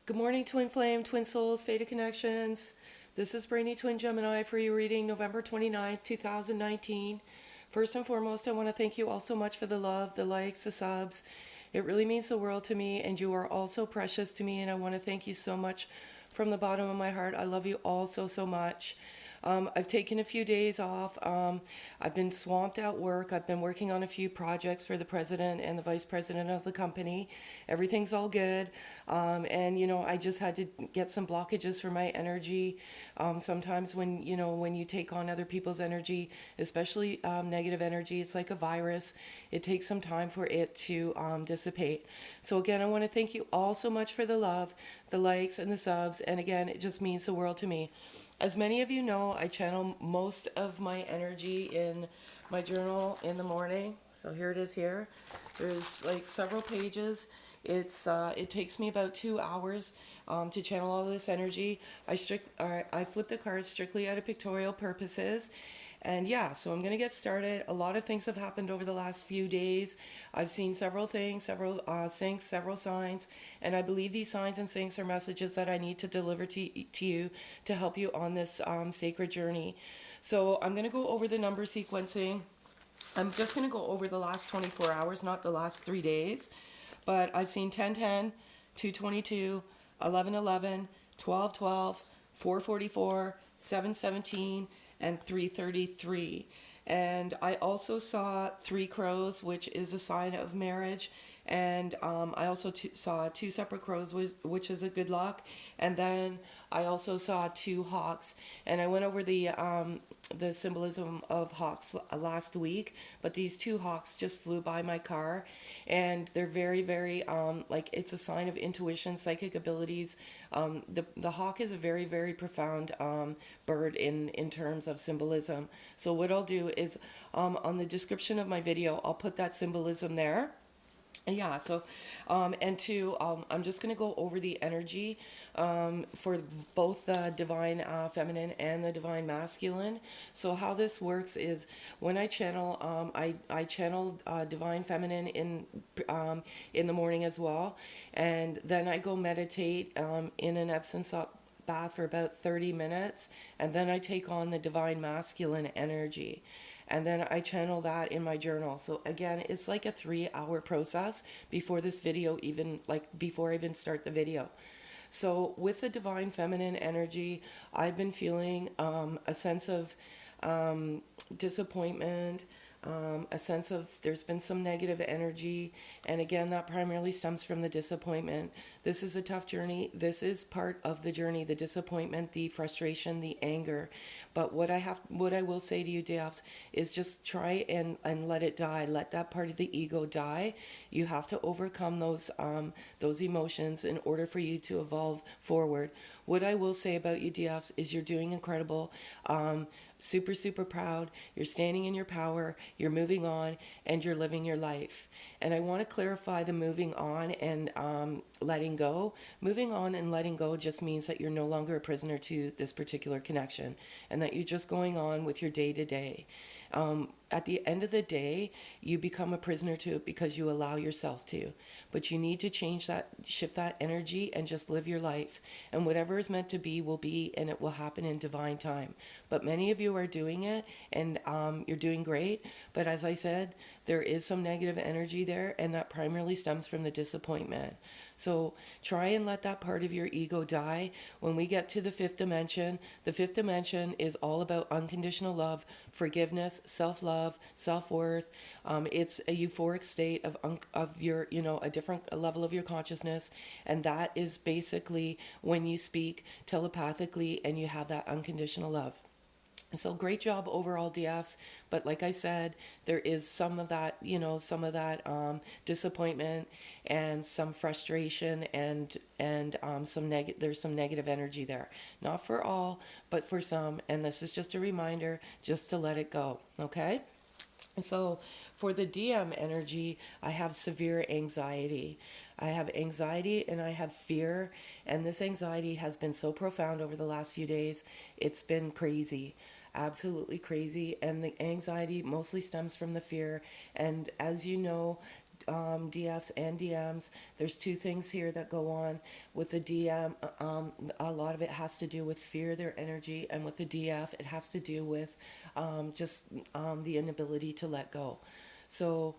Good morning, Twin Flame, Twin Souls, Fated Connections. This is Brainy Twin Gemini for your reading November 29th, 2019. First and foremost, I want to thank you all so much for the love, the likes, the subs. It really means the world to me, and you are all so precious to me, and I want to thank you so much from the bottom of my heart. I love you all so, so much. I've taken a few days off. I've been swamped at work. I've been working on a few projects for the president and the vice president of the company. Everything's all good. I just had to get some blockages for my energy. Sometimes when you take on other people's energy, especially negative energy, it's like a virus. It takes some time for it to dissipate. So again, I want to thank you all so much for the love, the likes, and the subs. And again, it just means the world to me. As many of you know, I channel most of my energy in my journal in the morning. So here it is here. There's like several pages. It takes me about 2 hours to channel all this energy. I flip the cards strictly out of pictorial purposes. And yeah, so I'm going to get started. A lot of things have happened over the last few days. I've seen several things, several syncs, several signs, and I believe these signs and syncs are messages that I need to deliver to you to help you on this sacred journey. So I'm going to go over the number sequencing. I'm just going to go over the last 24 hours, not the last 3 days. But I've seen 1010, 222, 1111, 1212, 444, 717, and 333. And I also saw 3 crows, which is a sign of marriage. And I also saw 2 separate crows, which is a good luck. And then I also saw 2 hawks. And I went over the symbolism of hawks last week. But these 2 hawks just flew by my car. And they're very, very, it's a sign of intuition, psychic abilities. The hawk is a very, very profound bird in terms of symbolism. So what I'll do is on the description of my video, I'll put that symbolism there. Yeah, so, I'm just going to go over the energy for both the divine feminine and the divine masculine. So how this works is when I channel, I channel divine feminine in the morning as well. And then I go meditate in an Epsom salt bath for about 30 minutes. And then I take on the divine masculine energy. And then I channel that in my journal. So again, it's like a 3-hour process before this video before I even start the video. So with the divine feminine energy, I've been feeling a sense of disappointment, a sense of there's been some negative energy. And again, that primarily stems from the disappointment. This is a tough journey. This is part of the journey, the disappointment, the frustration, the anger. But what I will say to you, Deophs, is just try and let it die. Let that part of the ego die. You have to overcome those emotions in order for you to evolve forward. What I will say about you, Deophs, is you're doing incredible. Super, super proud. You're standing in your power. You're moving on, and you're living your life. And I want to clarify the moving on and letting go. Moving on and letting go just means that you're no longer a prisoner to this particular connection, and that you're just going on with your day to day. At the end of the day, you become a prisoner to it because you allow yourself to. But you need to change that, shift that energy, and just live your life. And whatever is meant to be will be, and it will happen in divine time. But many of you are doing it, and you're doing great. But as I said, there is some negative energy there, and that primarily stems from the disappointment. So try and let that part of your ego die. When we get to the 5th dimension, the 5th dimension is all about unconditional love, forgiveness, self-love, self-worth. It's a euphoric state of your, a different level of your consciousness. And that is basically when you speak telepathically and you have that unconditional love. So great job overall, DFs. But like I said, there is some of that, disappointment and some frustration and there's some negative energy there. Not for all, but for some. And this is just a reminder just to let it go. Okay. So for the DM energy, I have severe anxiety. I have anxiety and I have fear. And this anxiety has been so profound over the last few days. It's been crazy. Absolutely crazy. And the anxiety mostly stems from the fear. And as you know, DFs and DMs. There's two things here that go on with the DM. A lot of it has to do with fear, their energy, and with the DF, it has to do with just the inability to let go. So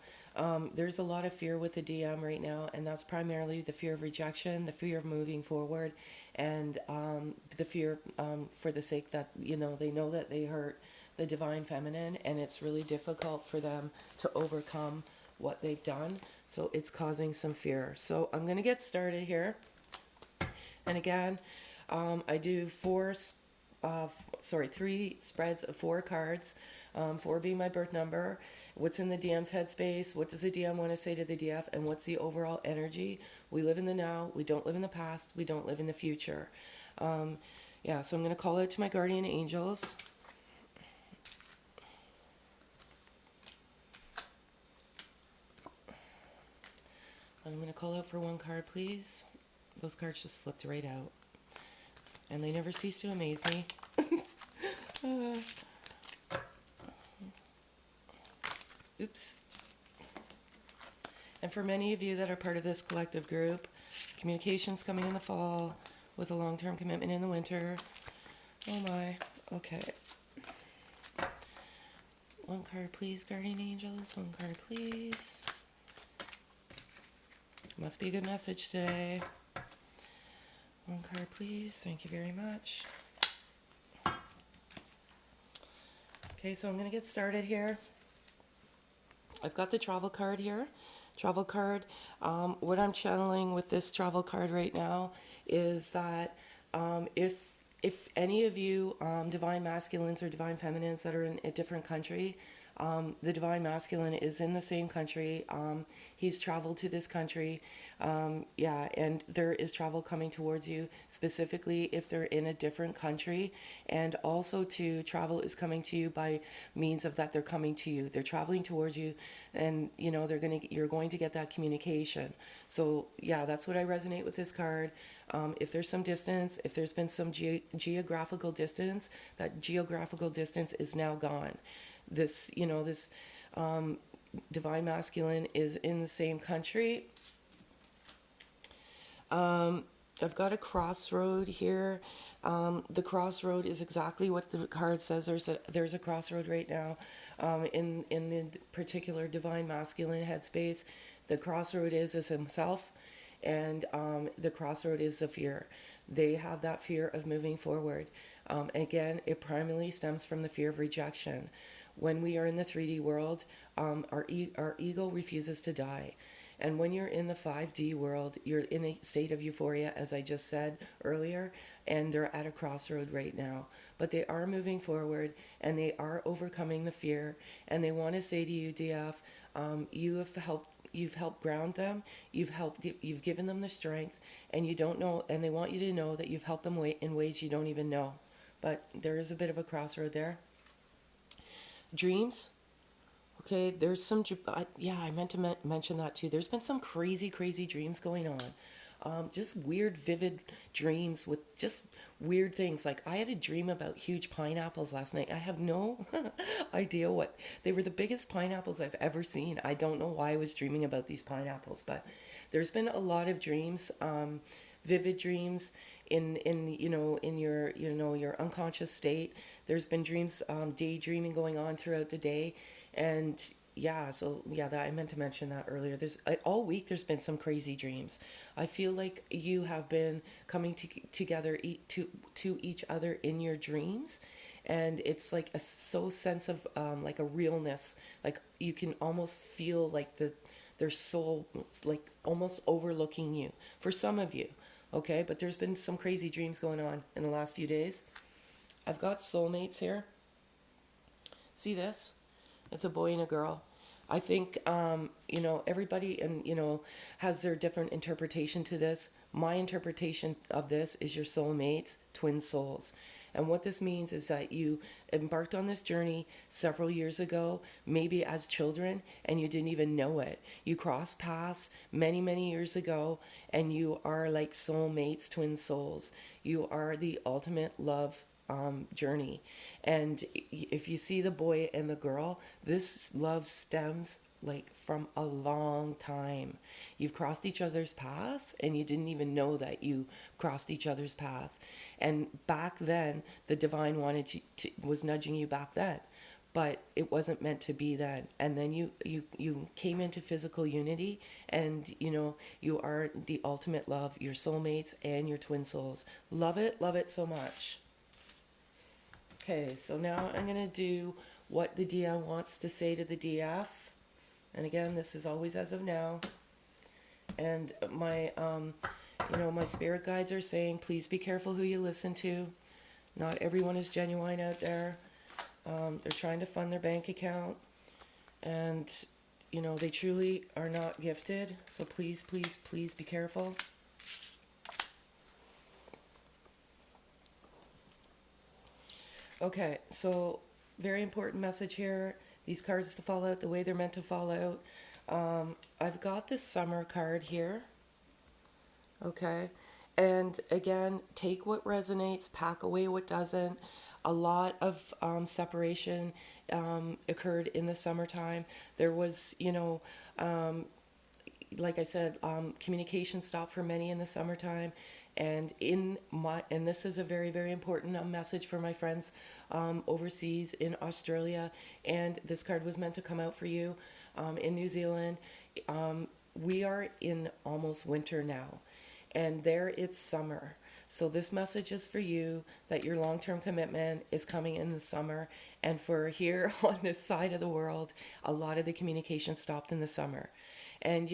there's a lot of fear with the DM right now, and that's primarily the fear of rejection, the fear of moving forward, and the fear for the sake that, they know that they hurt the divine feminine, and it's really difficult for them to overcome what they've done. So it's causing some fear. So I'm going to get started here. And again, I do three spreads of 4 cards, 4 being my birth number, what's in the DM's headspace, what does the DM want to say to the DF, and what's the overall energy. We live in the now, we don't live in the past, we don't live in the future. So I'm going to call out to my guardian angels. I'm going to call out for 1 card, please. Those cards just flipped right out. And they never cease to amaze me. Oops. And for many of you that are part of this collective group, communications coming in the fall with a long-term commitment in the winter. Oh my. Okay. 1 card, please, guardian angels. 1 card, please. Must be a good message today. 1 card, please. Thank you very much. Okay, so I'm going to get started here. I've got the travel card here. Travel card. What I'm channeling with this travel card right now is that if any of you divine masculines or divine feminines that are in a different country, the divine masculine is in the same country. He's traveled to this country. And there is travel coming towards you, specifically if they're in a different country. And also too, travel is coming to you by means of that they're coming to you. They're traveling towards you, and you're going to get that communication. So that's what I resonate with this card. If there's some distance, if there's been some geographical distance, that geographical distance is now gone. This divine masculine is in the same country. I've got a crossroad here. The crossroad is exactly what the card says. There's a crossroad right now in the particular divine masculine headspace. The crossroad is himself, and the crossroad is the fear. They have that fear of moving forward. Again, it primarily stems from the fear of rejection. When we are in the 3D world, our ego refuses to die. And when you're in the 5D world, you're in a state of euphoria, as I just said earlier, and they're at a crossroad right now. But they are moving forward, and they are overcoming the fear. And they want to say to you, DF, you've helped ground them, you've given them the strength, and you don't know, and they want you to know that you've helped them in ways you don't even know. But there is a bit of a crossroad there. Dreams. Okay, there's some, I meant to mention that too. There's been some crazy dreams going on. Just weird, vivid dreams with just weird things. Like I had a dream about huge pineapples last night. I have no idea they were the biggest pineapples I've ever seen. I don't know why I was dreaming about these pineapples, but there's been a lot of dreams, vivid dreams in your unconscious state. There's been dreams, daydreaming going on throughout the day. And that I meant to mention that earlier. All week there's been some crazy dreams. I feel like you have been coming together to each other in your dreams, and it's like a sense of like a realness. Like you can almost feel like their soul like almost overlooking you. For some of you, okay, but there's been some crazy dreams going on in the last few days. I've got soulmates here. See this? It's a boy and a girl. I think, everybody has their different interpretation to this. My interpretation of this is your soulmates, twin souls. And what this means is that you embarked on this journey several years ago, maybe as children, and you didn't even know it. You crossed paths many years ago, and you are like soulmates, twin souls. You are the ultimate love journey. And if you see the boy and the girl, this love stems like from a long time. You've crossed each other's paths and you didn't even know that you crossed each other's path. And back then, the divine wanted you to, was nudging you back then, but it wasn't meant to be then. And then you came into physical unity, and you are the ultimate love, your soulmates and your twin souls. Love it so much. Okay, so now I'm going to do what the DM wants to say to the DF. And again, this is always as of now. And my spirit guides are saying, please be careful who you listen to. Not everyone is genuine out there. They're trying to fund their bank account. And, they truly are not gifted. So please, please, please be careful. Okay, so very important message here. These cards to fall out the way they're meant to fall out. I've got this summer card here. Okay, and again, take what resonates, pack away what doesn't. A lot of separation occurred in the summertime. There was, like I said, communication stopped for many in the summertime. And this is a very, very important message for my friends overseas in Australia. And this card was meant to come out for you in New Zealand. We are in almost winter now, and there it's summer. So this message is for you, that your long-term commitment is coming in the summer. And for here on this side of the world, a lot of the communication stopped in the summer. And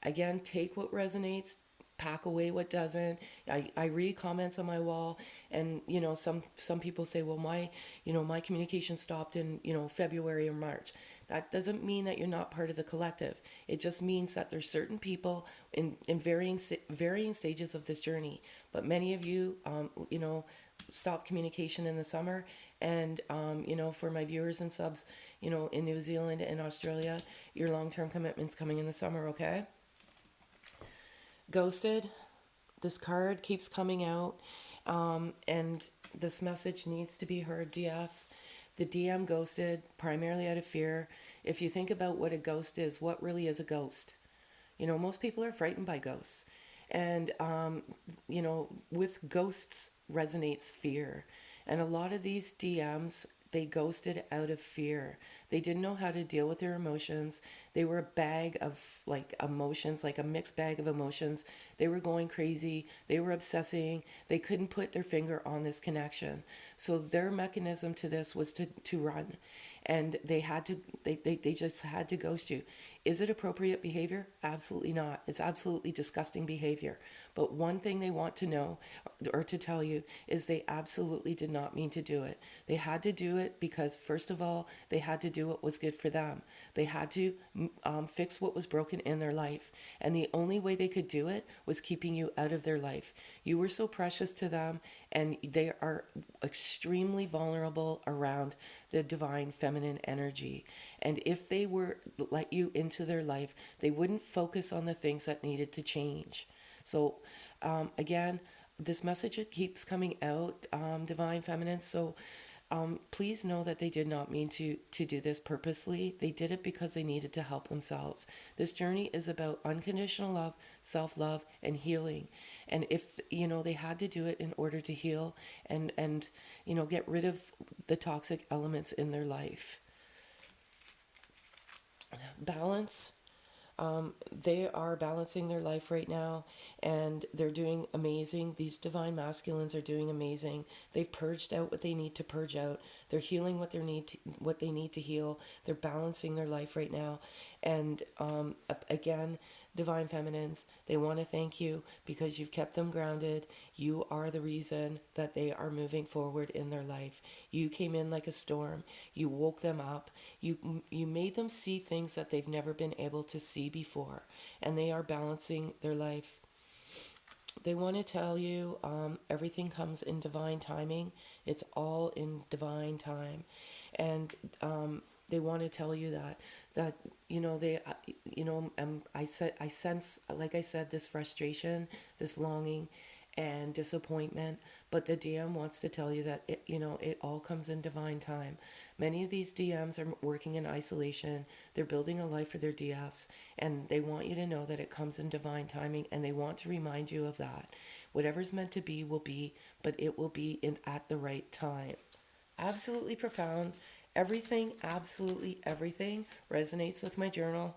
again, take what resonates, pack away what doesn't. I read comments on my wall, and some people say, well, my communication stopped in February or March. That doesn't mean that you're not part of the collective. It just means that there's certain people in varying stages of this journey. But many of you, stopped communication in the summer. And, for my viewers and subs, in New Zealand and Australia, your long-term commitment's coming in the summer, okay? Ghosted. This card keeps coming out. And this message needs to be heard, DFs. The DM ghosted primarily out of fear. If you think about what a ghost is, what really is a ghost? Most people are frightened by ghosts. And, with ghosts resonates fear. And a lot of these DMs, they ghosted out of fear. They didn't know how to deal with their emotions. They were a bag of emotions, like a mixed bag of emotions. They were going crazy. They were obsessing. They couldn't put their finger on this connection. So their mechanism to this was to run. And they just had to ghost you. Is it appropriate behavior? Absolutely not. It's absolutely disgusting behavior. But one thing they want to know or to tell you is they absolutely did not mean to do it. They had to do it because, first of all, they had to do what was good for them. They had to fix what was broken in their life. And the only way they could do it was keeping you out of their life. You were so precious to them, and they are extremely vulnerable around the divine feminine energy. And if they were let you into their life, they wouldn't focus on the things that needed to change. So again, this message keeps coming out, divine feminine. So please know that they did not mean to do this purposely. They did it because they needed to help themselves. This journey is about unconditional love, self-love, and healing. And if they had to do it in order to heal and get rid of the toxic elements in their life. Balance. They are balancing their life right now, and they're doing amazing. These divine masculines are doing amazing. They've purged out what they need to purge out. They're healing what they need to heal. They're balancing their life right now. And again, divine feminines, they want to thank you because you've kept them grounded. You are the reason that they are moving forward in their life. You came in like a storm. You woke them up. You made them see things that they've never been able to see before, and they are balancing their life. They want to tell you everything comes in divine timing. It's all in divine time. And they want to tell you that I sense, like I said, this frustration, this longing, and disappointment. But the DM wants to tell you that it all comes in divine time. Many of these DMs are working in isolation. They're building a life for their DFs, and they want you to know that it comes in divine timing, and they want to remind you of that. Whatever's meant to be will be, but it will be at the right time. Absolutely profound. Everything, absolutely everything resonates with my journal.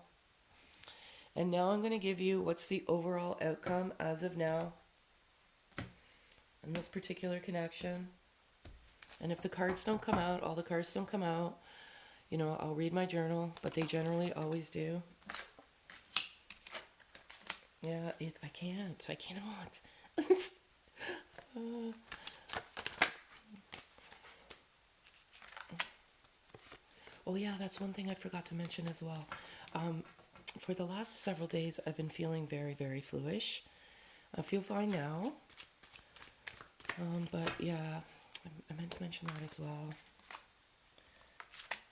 And now I'm going to give you what's the overall outcome as of now in this particular connection. And if the cards don't come out, all the cards don't come out, I'll read my journal, but they generally always do. Yeah, I cannot. Oh yeah, that's one thing I forgot to mention as well. For the last several days, I've been feeling very, very fluish. I feel fine now. But yeah, I meant to mention that as well.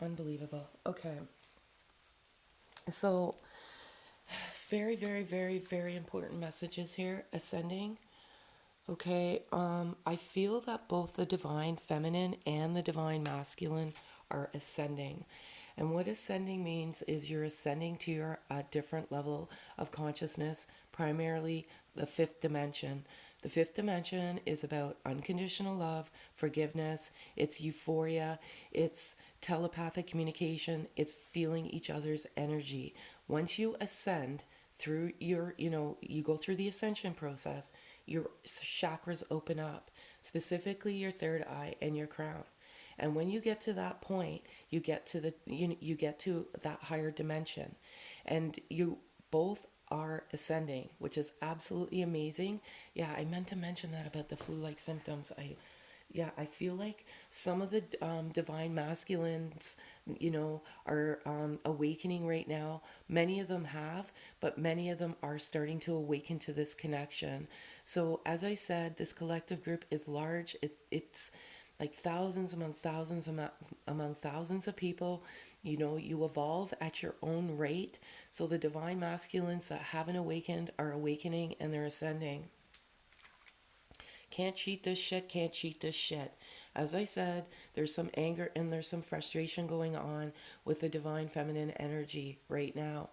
Unbelievable. Okay. So, very, very, very, very important messages here. Ascending. Okay. I feel that both the divine feminine and the divine masculine are ascending. And what ascending means is you're ascending to your different level of consciousness, primarily the fifth dimension. The fifth dimension is about unconditional love, forgiveness, it's euphoria, it's telepathic communication, it's feeling each other's energy. Once you ascend through you go through the ascension process, your chakras open up, specifically your third eye and your crown. And when you get to that point, you get to you get to that higher dimension, and you both are ascending, which is absolutely amazing. Yeah, I meant to mention that about the flu-like symptoms. I feel like some of the divine masculines, are awakening right now. Many of them have, but many of them are starting to awaken to this connection. So, as I said, this collective group is large. It's like thousands among thousands of people. You evolve at your own rate. So the divine masculines that haven't awakened are awakening, and they're ascending. Can't cheat this shit. As I said, there's some anger and there's some frustration going on with the divine feminine energy right now.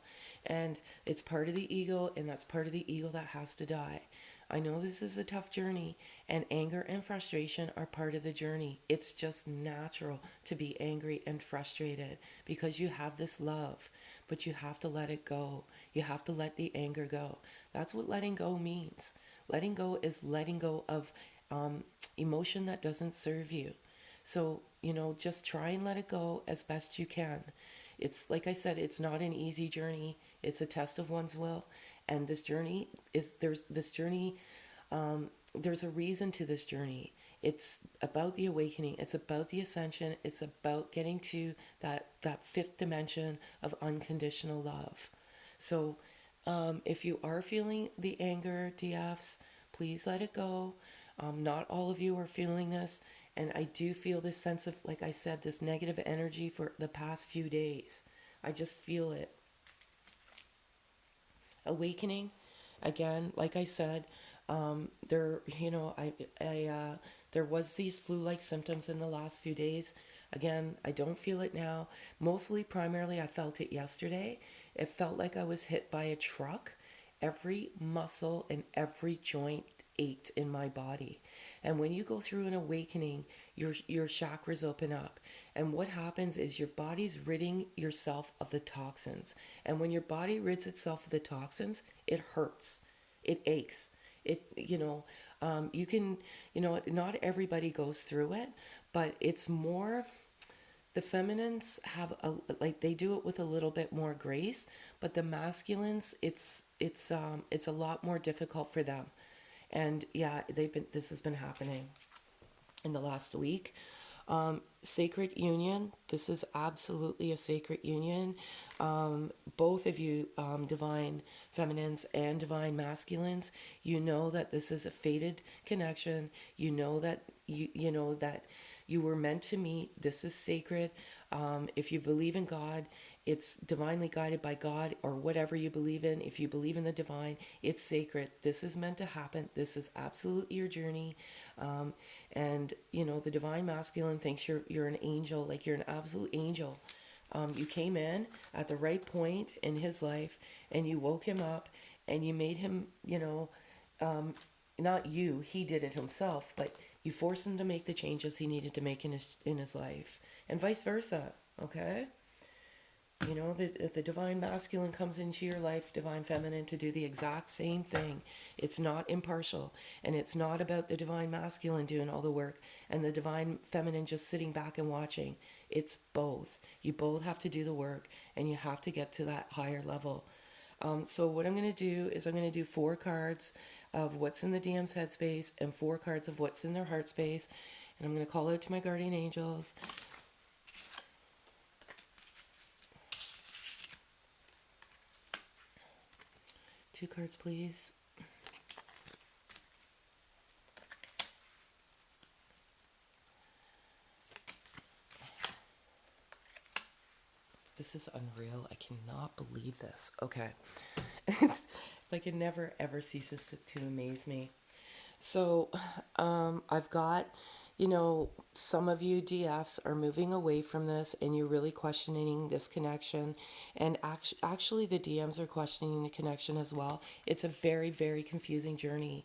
And it's part of the ego, and that's part of the ego that has to die. I know this is a tough journey, and anger and frustration are part of the journey. It's just natural to be angry and frustrated because you have this love, but you have to let it go. You have to let the anger go. That's what letting go means. Letting go is letting go of emotion that doesn't serve you. So, just try and let it go as best you can. It's like I said, it's not an easy journey. It's a test of one's will. And there's a reason to this journey. It's about the awakening. It's about the ascension. It's about getting to that fifth dimension of unconditional love. So, if you are feeling the anger, DFs, please let it go. Not all of you are feeling this. And I do feel this sense of, like I said, this negative energy for the past few days. I just feel it. Awakening, again, like I said, there was these flu-like symptoms in the last few days. Again, I don't feel it now. Primarily, I felt it yesterday. It felt like I was hit by a truck. Every muscle and every joint ached in my body. And when you go through an awakening, your chakras open up. And what happens is your body's ridding yourself of the toxins. And when your body rids itself of the toxins, it hurts. It aches. You can, not everybody goes through it, but it's more, the feminines have they do it with a little bit more grace, but the masculines, it's a lot more difficult for them. And yeah, this has been happening in the last week. Sacred union. This is absolutely a sacred union. Both of you, divine feminines and divine masculines, you know that this is a fated connection. You know that you know that you were meant to meet. This is sacred. If you believe in God It's divinely guided by God or whatever you believe in. If you believe in the divine, it's sacred. This is meant to happen. This is absolutely your journey. And, the divine masculine thinks you're an angel, like you're an absolute angel. You came in at the right point in his life and you woke him up and you made him, not you, he did it himself, but you forced him to make the changes he needed to make in his life, and vice versa. Okay. The divine masculine comes into your life, divine feminine, to do the exact same thing. It's not impartial, and it's not about the divine masculine doing all the work and the divine feminine just sitting back and watching. It's both. You both have to do the work, and you have to get to that higher level. So what I'm going to do is I'm going to do 4 cards of what's in the DM's headspace and 4 cards of what's in their heart space. And I'm going to call out to my guardian angels. Two cards, please. This is unreal. I cannot believe this. Okay. It's like it never ever ceases to amaze me. So, I've got, some of you DFs are moving away from this and you're really questioning this connection. And actually, the DMs are questioning the connection as well. It's a very, very confusing journey.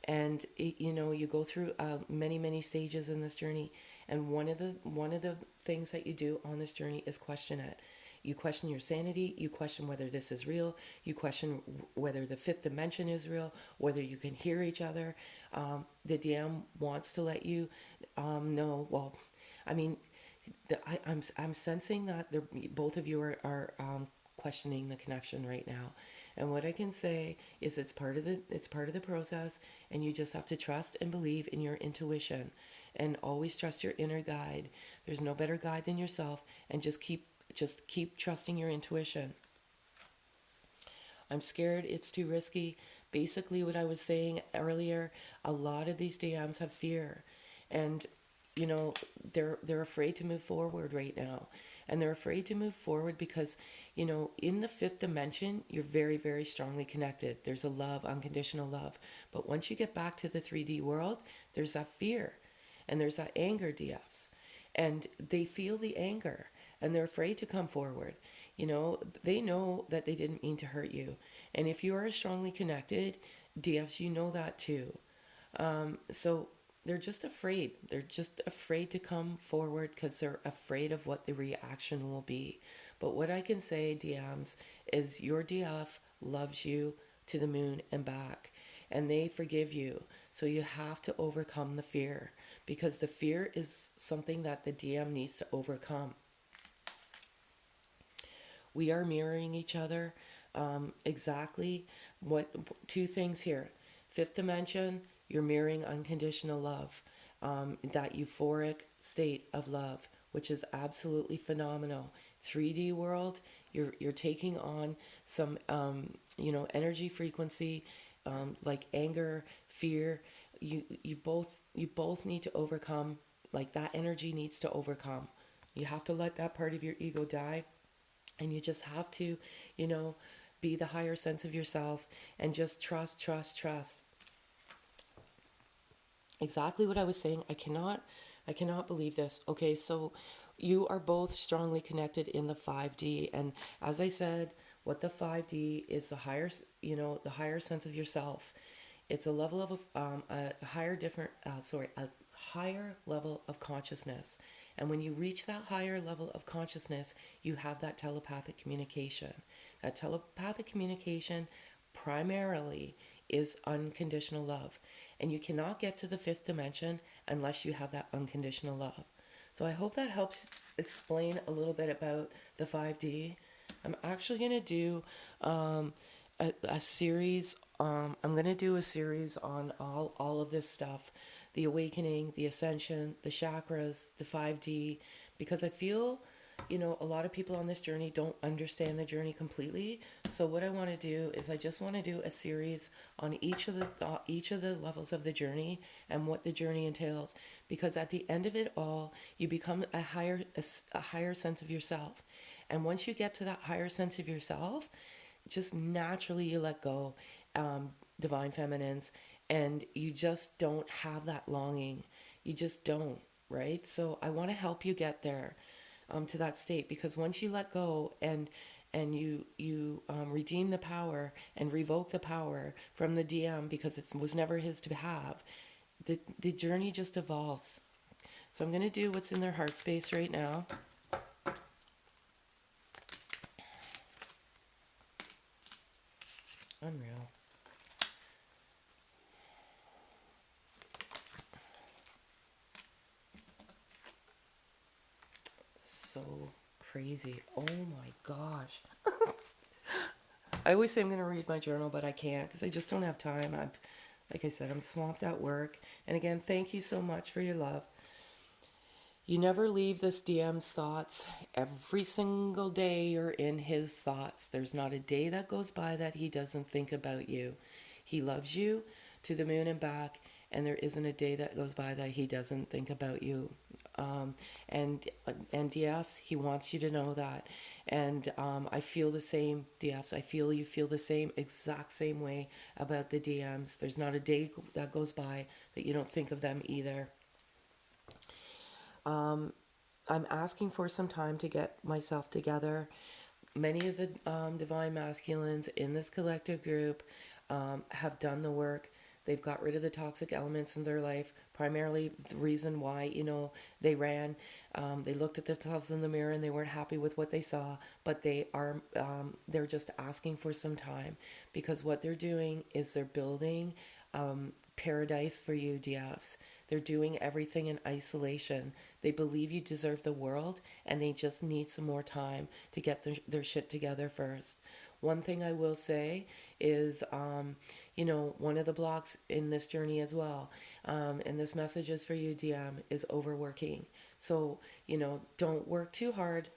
And, you go through many, many stages in this journey. And one of the things that you do on this journey is question it. You question your sanity. You question whether this is real. You question whether the 5th dimension is real, whether you can hear each other. The DM wants to let you know. Well, I mean, I'm sensing that both of you are questioning the connection right now. And what I can say is it's part of the process, and you just have to trust and believe in your intuition, and always trust your inner guide. There's no better guide than yourself, and just keep trusting your intuition. I'm scared, it's too risky. Basically, what I was saying earlier, a lot of these DMs have fear, and they're afraid to move forward right now. And they're afraid to move forward because, in the 5th dimension, you're very, very strongly connected. There's a love, unconditional love. But once you get back to the 3D world, there's that fear and there's that anger, DFs. And they feel the anger and they're afraid to come forward. They know that they didn't mean to hurt you. And if you are strongly connected, DFs, you know that too. So they're just afraid. They're just afraid to come forward because they're afraid of what the reaction will be. But what I can say, DMs, is your DF loves you to the moon and back, and they forgive you. So you have to overcome the fear, because the fear is something that the DM needs to overcome. We are mirroring each other exactly. What 2 things here? 5th dimension, you're mirroring unconditional love, that euphoric state of love, which is absolutely phenomenal. 3D world, you're taking on some energy frequency, like anger, fear. You both need to overcome. Like, that energy needs to overcome. You have to let that part of your ego die, and you just have to be the higher sense of yourself and just trust. Exactly what I was saying. I cannot believe this. Okay, so you are both strongly connected in the 5D, and as I said, what the 5D is, the higher sense of yourself. It's a level of a higher level of consciousness. And when you reach that higher level of consciousness, you have that telepathic communication. That telepathic communication primarily is unconditional love. And you cannot get to the 5th dimension unless you have that unconditional love. So I hope that helps explain a little bit about the 5D. I'm actually going to do a series. I'm going to do a series on all of this stuff. The awakening, the ascension, the chakras, the 5D. Because I feel, a lot of people on this journey don't understand the journey completely. So what I want to do is I just want to do a series on each of the levels of the journey and what the journey entails. Because at the end of it all, you become a higher sense of yourself. And once you get to that higher sense of yourself, just naturally you let go, divine feminines, and you just don't have that longing. You just don't, right? So I want to help you get there, to that state, because once you let go and you redeem the power and revoke the power from the DM, because it was never his to have, the journey just evolves. So I'm going to do what's in their heart space right now. Unreal. So crazy. Oh my gosh. I always say I'm going to read my journal, but I can't because I just don't have time. Like I said, I'm swamped at work. And again, thank you so much for your love. You never leave this DM's thoughts. Every single day you're in his thoughts. There's not a day that goes by that he doesn't think about you. He loves you to the moon and back, and there isn't a day that goes by that he doesn't think about you. And DFs, he wants you to know that. And I feel the same, DFs. I feel you feel the same, exact same way about the DMs. There's not a day that goes by that you don't think of them either. I'm asking for some time to get myself together. Many of the divine masculines in this collective group have done the work. They've got rid of the toxic elements in their life. Primarily the reason why, they ran. They looked at themselves in the mirror and they weren't happy with what they saw. But they're just asking for some time, because what they're doing is they're building paradise for you, DFs. They're doing everything in isolation. They believe you deserve the world, and they just need some more time to get their shit together first. One thing I will say is, one of the blocks in this journey as well, and this message is for you, DM, is overworking. So, don't work too hard.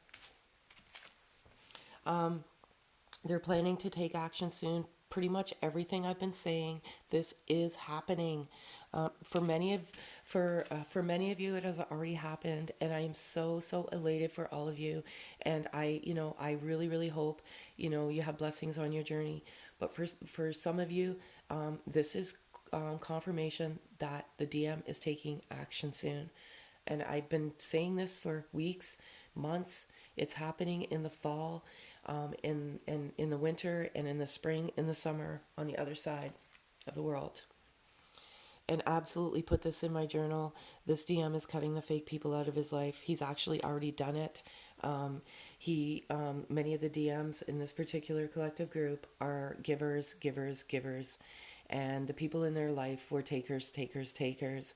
They're planning to take action soon. Pretty much everything I've been saying, this is happening. For many of you, it has already happened, and I am so elated for all of you. And I really really hope you have blessings on your journey. But for some of you, this is confirmation that the DM is taking action soon. And I've been saying this for weeks, months. It's happening in the fall, in the winter, and in the spring, in the summer, on the other side of the world. And absolutely put this in my journal. This DM is cutting the fake people out of his life. He's actually already done it. Many of the DMs in this particular collective group are givers, givers, givers. And the people in their life were takers, takers, takers.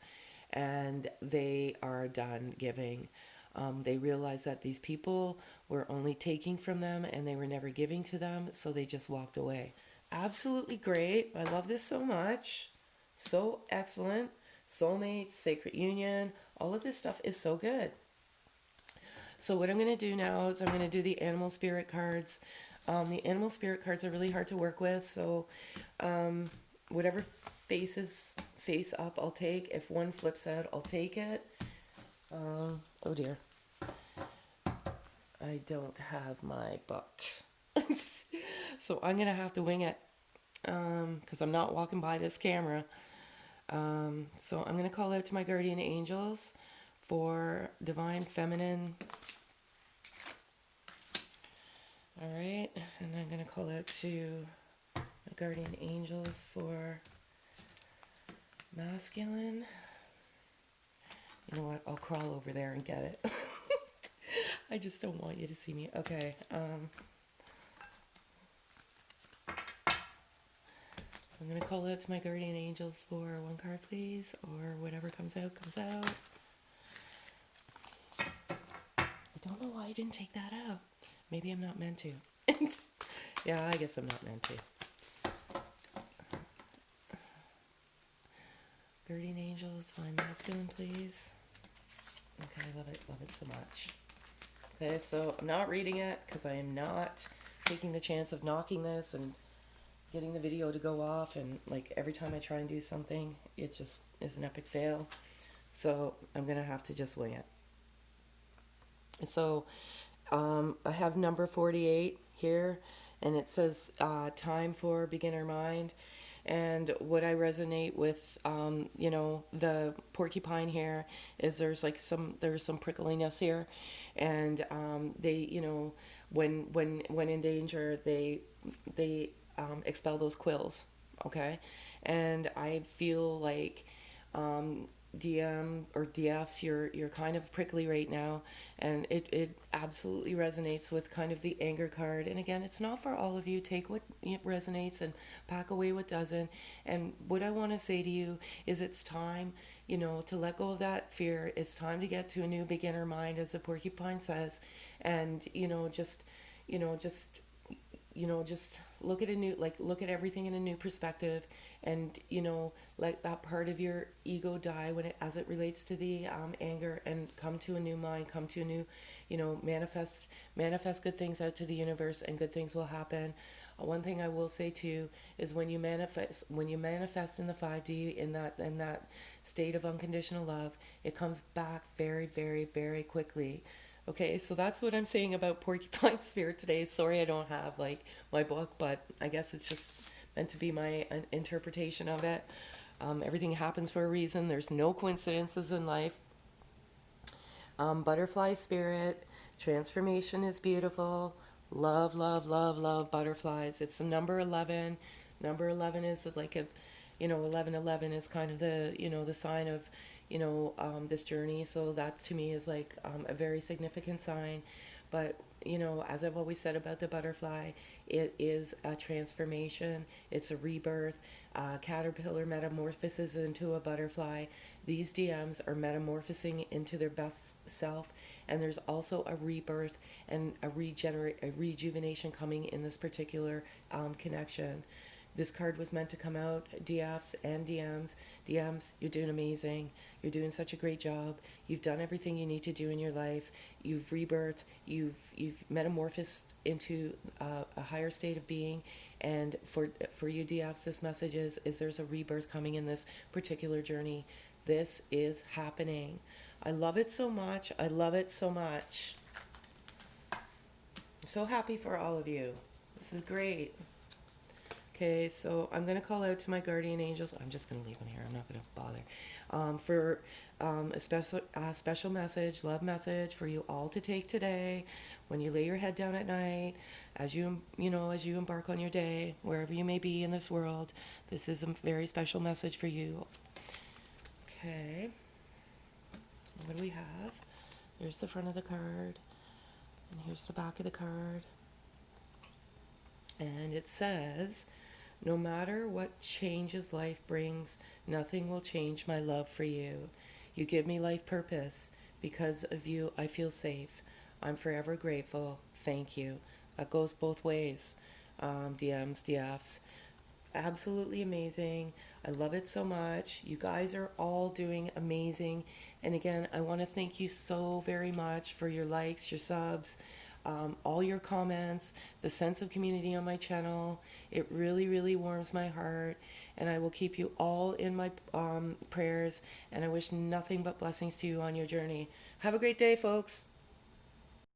And they are done giving. They realized that these people were only taking from them and they were never giving to them. So they just walked away. Absolutely great. I love this so much. So excellent. Soulmates, sacred union, all of this stuff is so good. So what I'm going to do now is I'm going to do the animal spirit cards. The animal spirit cards are really hard to work with, so whatever face up I'll take. If one flips out, I'll take it. Oh dear. I don't have my book. So I'm going to have to wing it, because I'm not walking by this camera. So I'm going to call out to my guardian angels for divine feminine. All right. And I'm going to call out to my guardian angels for masculine. You know what? I'll crawl over there and get it. I just don't want you to see me. Okay. I'm going to call out to my guardian angels for one card, please, or whatever comes out, comes out. I don't know why I didn't take that out. Maybe I'm not meant to. Yeah, I guess I'm not meant to. Guardian angels, find masculine, please. Okay, love it so much. Okay, so I'm not reading it because I am not taking the chance of knocking this and getting the video to go off, and like every time I try and do something, it just is an epic fail. So I'm gonna have to just wing it. So I have number 48 here, and it says time for beginner mind. And what I resonate with, the porcupine here is there's some prickliness here, and they, when in danger, they expel those quills, okay, and I feel like DM or DFs, you're kind of prickly right now, and it absolutely resonates with kind of the anger card. And again, it's not for all of you. Take what resonates and pack away what doesn't. And what I want to say to you is it's time, to let go of that fear. It's time to get to a new beginner mind, as the porcupine says, and just just look at everything in a new perspective, and let that part of your ego die as it relates to the anger, and come to a new mind, come to a new, manifest good things out to the universe, and good things will happen. One thing I will say too is when you manifest in the 5D, in that state of unconditional love, it comes back very, very, very quickly. Okay, so that's what I'm saying about porcupine spirit today. Sorry I don't have like my book, but I guess it's just meant to be my interpretation of it. Everything happens for a reason. There's no coincidences in life. Butterfly spirit, transformation is beautiful. Love, love, love, love butterflies. It's the number 11. Number 11 is like 1111 is kind of the sign of, this journey. So that to me is like a very significant sign. But, as I've always said about the butterfly, it is a transformation, it's a rebirth. Caterpillar metamorphoses into a butterfly. These DMs are metamorphosing into their best self, and there's also a rebirth and a rejuvenation coming in this particular connection. This card was meant to come out, DFs and DMs. DMs, you're doing amazing. You're doing such a great job. You've done everything you need to do in your life. You've rebirthed. You've metamorphosed into a higher state of being. And for you DFs, this message is there's a rebirth coming in this particular journey. This is happening. I love it so much. I love it so much. I'm so happy for all of you. This is great. Okay, so I'm going to call out to my guardian angels. I'm just going to leave them here. I'm not going to bother. For a special message, love message for you all to take today when you lay your head down at night, as as you embark on your day, wherever you may be in this world. This is a very special message for you. Okay. What do we have? There's the front of the card, and here's the back of the card. And it says, no matter what changes life brings, nothing will change my love for you. You give me life purpose. Because of you, I feel safe. I'm forever grateful. Thank you. That goes both ways. DMs, DFs. Absolutely amazing. I love it so much. You guys are all doing amazing. And again, I want to thank you so very much for your likes, your subs, all your comments, the sense of community on my channel. It really, really warms my heart. And I will keep you all in my prayers. And I wish nothing but blessings to you on your journey. Have a great day, folks.